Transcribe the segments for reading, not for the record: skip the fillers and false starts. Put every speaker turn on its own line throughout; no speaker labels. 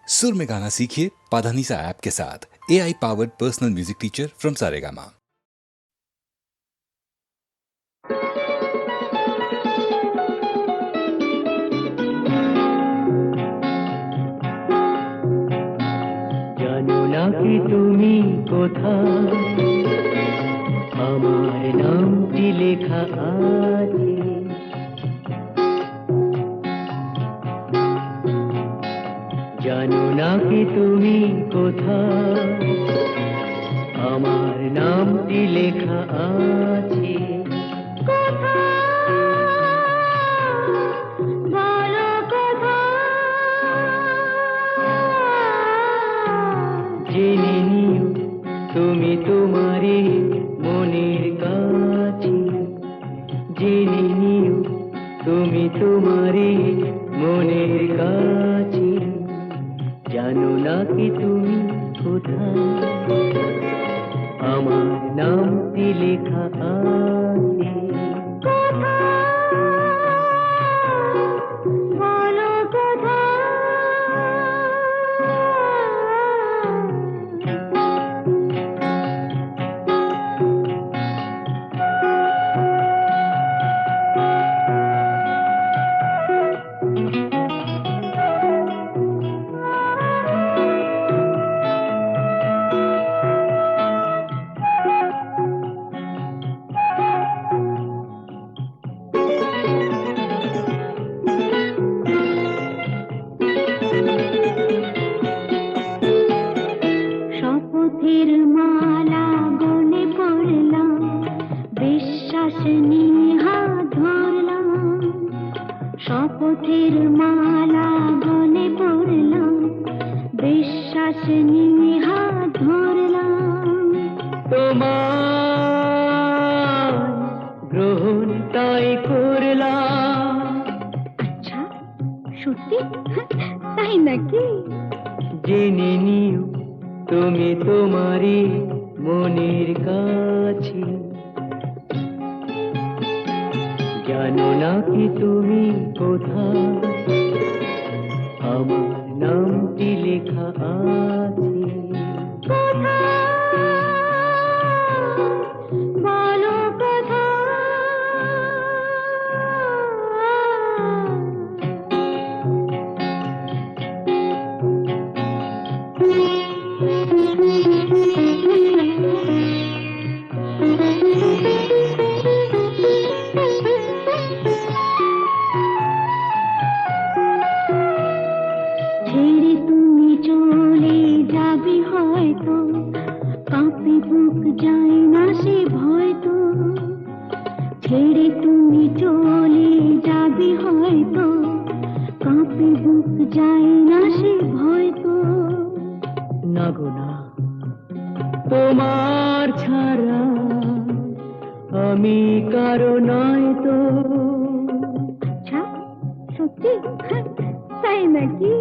सुर में गाना सीखिए पाधानीसा ऐप के साथ। AI powered personal music teacher from Saregama.
জানো না কি তুমি কোথায়, আমার নামটি লেখা আছে। জানো না কি তুমি কোথায়, আমার নামটি লেখা আছে। জেনে নিও তুমি তোমারই মনের কাছে, জেনে নিও তুমি তোমারই মনের কাছে। জানো না কি তুমি কোথায়, আমার নামটি লেখা আছে।
শপথের মালা গলে পড়লাম, বিশ্বাস নিয়ে হাত ধরলাম। শপথের মালা গলে পড়লাম, বিশ্বাস নিয়ে হাত ধরলাম।
তোমার গ্রহণ তাই করলাম।
আচ্ছা, সত্যি? তাই নাকি?
জেনে নিও তুমি তোমারই মনের কাছে। জানো না কি তুমি কোথায়, আমার নামটি লেখা আছে।
বলো ছেড়ে তুমি চলে যাবে হয়তো, কাঁপে বুক যায় না সে ভয় তো। ছেড়ে তুমি চলে যাবে হয়তো, কাঁপে বুক যায় না সে ভয় তো।
না গো না, তোমার ছাড়া আমি কারো নয় তো।
আচ্ছা, সত্যি? তাই নাকি?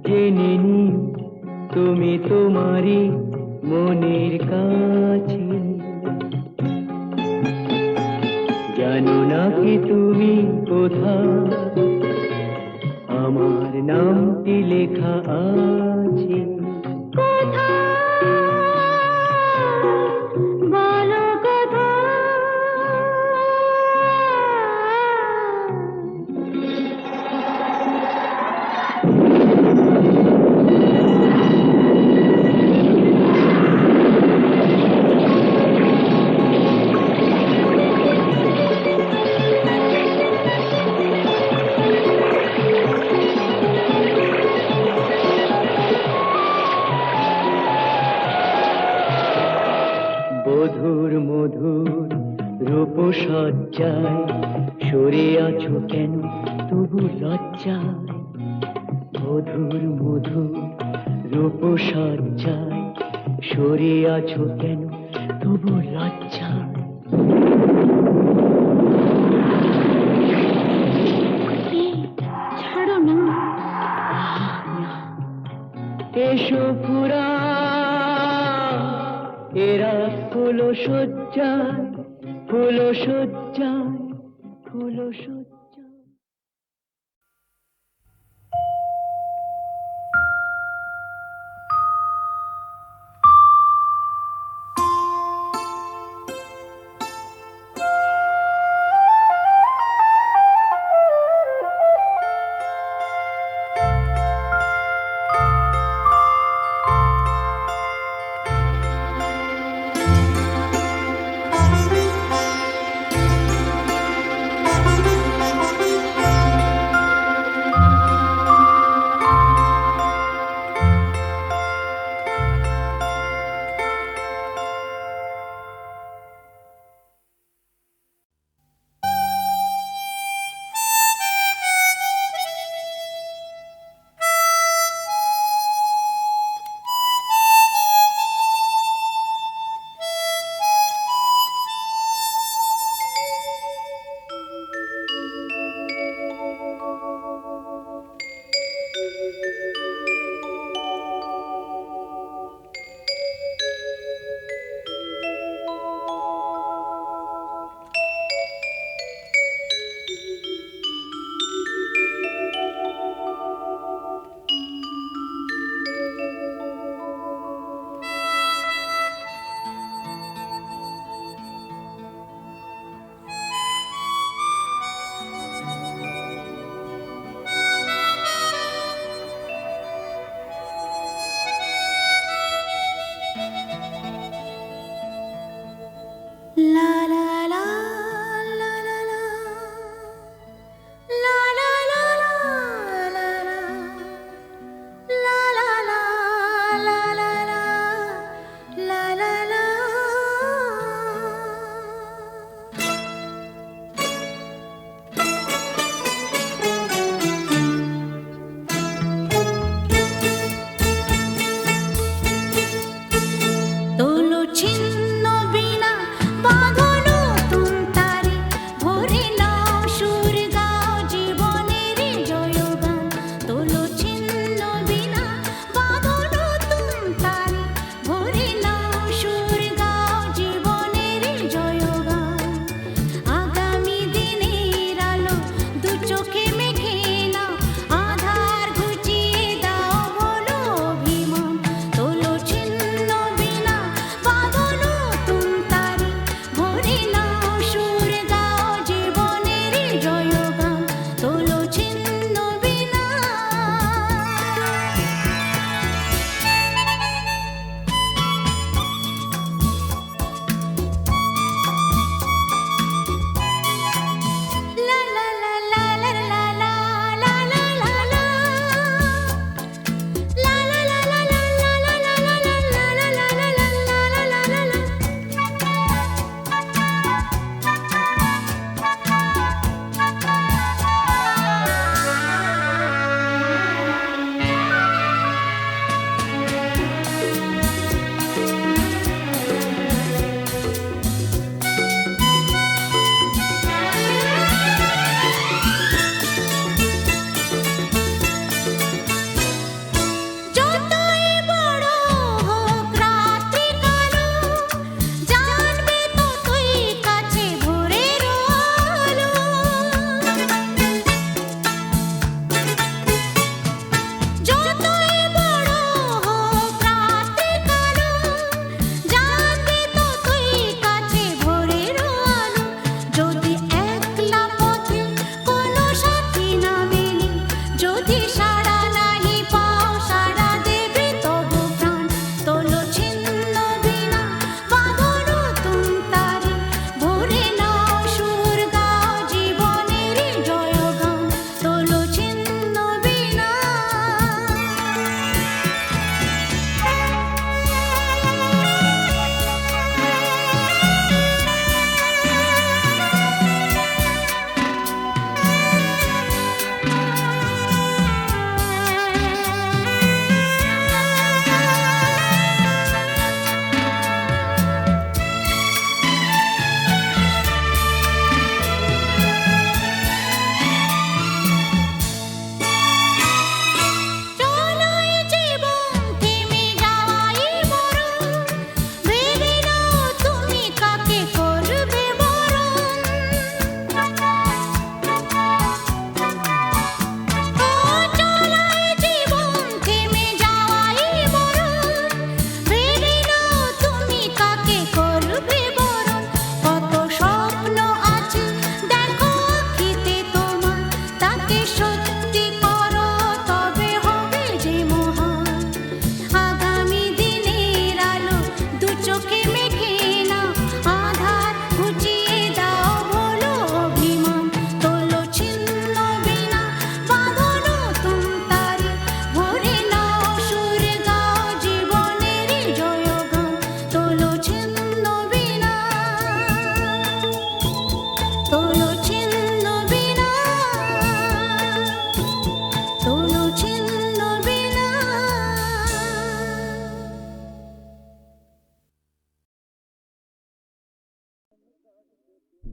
জেনে নিও তুমি তোমারই মনের কাছে। জানো না কি তুমি কোথায়, আমার নামটি লেখা আছে।
বলো
মধুর মধুর রূপসজ্জায় সরে আছো কেন তবু লজ্জায়। মধুর মধুর রূপসজ্জায় সরে আছো কেন তবু লজ্জায়।
ছাড়ো না।
এসো পুরা এরা ফুলো সজ্জায়, ফুলো সজ্জায়, ফুলো সজ্জায়।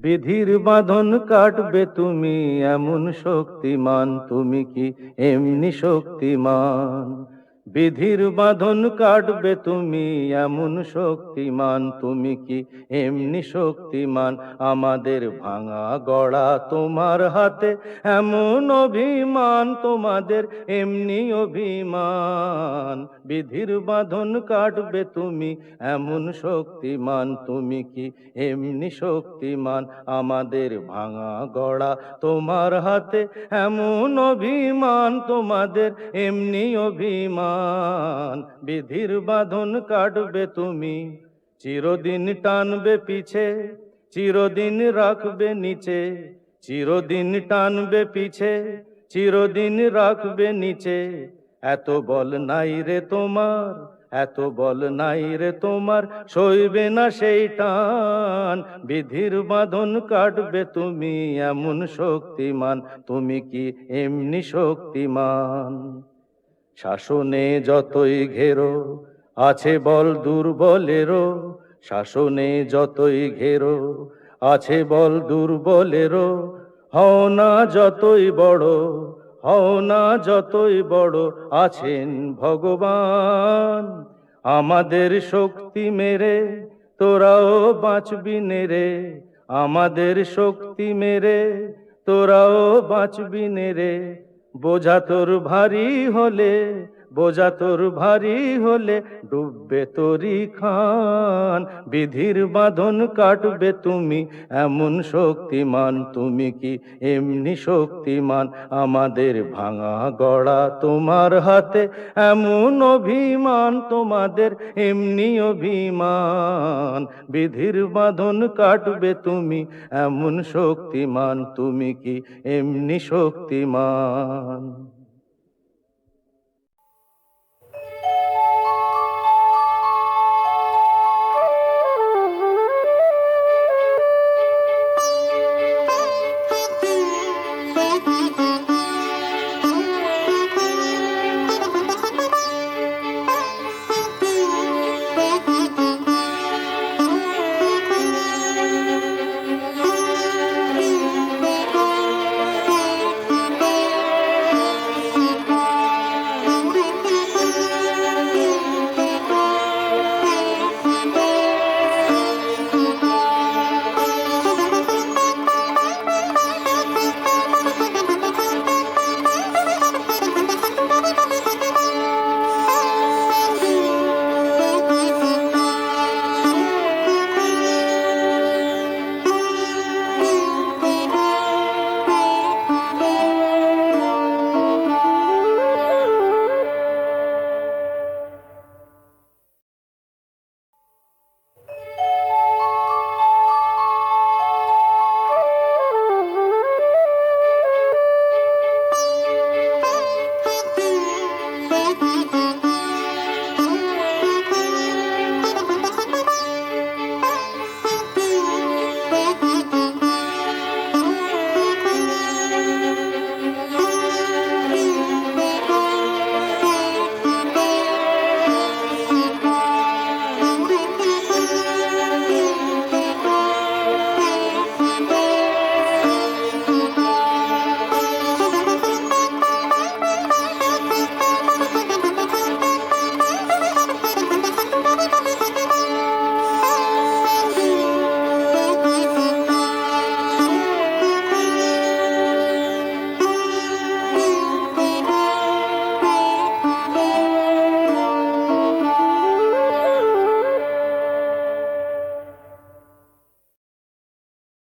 বিধির বাঁধন কাটবে তুমি এমন শক্তিমান, তুমি কি এমনি শক্তিমান? বিধির বাঁধন কাটবে তুমি এমন শক্তিমান, তুমি কি এমনি শক্তিমান? আমাদের ভাঙা গড়া তোমার হাতে এমন অভিমান, তোমাদের এমনি অভিমান। বিধির বাঁধন কাটবে তুমি এমন শক্তিমান, তুমি কি এমনি শক্তিমান? আমাদের ভাঙা গড়া তোমার হাতে এমন অভিমান, তোমাদের এমনি অভিমান। বিধির বাঁধন কাটবে তুমি, চিরদিন টানবে পিছে, চিরদিন রাখবে নিচে। চিরদিন টানবে পিছে, চিরদিন রাখবে নিচে। এত বল নাই রে তোমার, এত বল নাই রে তোমার, সইবে না সেই টান। বিধির বাঁধন কাটবে তুমি এমন শক্তিমান, তুমি কি এমনি শক্তিমান? শাসনে যতই ঘেরো আছে বল দুর্বলেরও, শাসনে যতই ঘেরো আছে বল দুর্বলেরও। হও না যতই বড়, হও না যতই বড়, আছেন ভগবান। আমাদের শক্তি মেরে তোরাও বাঁচবি নেরে, আমাদের শক্তি মেরে তোরাও বাঁচবি নেরে। বোঝা তোর ভারী হলে, বোঝা তোর ভারী হলে, ডুববে তোরি খান। বিধির বাঁধন কাটবে তুমি এমন শক্তিমান, তুমি কি এমনি শক্তিমান? আমাদের ভাঙা গড়া তোমার হাতে এমন অভিমান, তোমাদের এমনি অভিমান। বিধির বাঁধন কাটবে তুমি এমন শক্তিমান, তুমি কি এমনি শক্তিমান?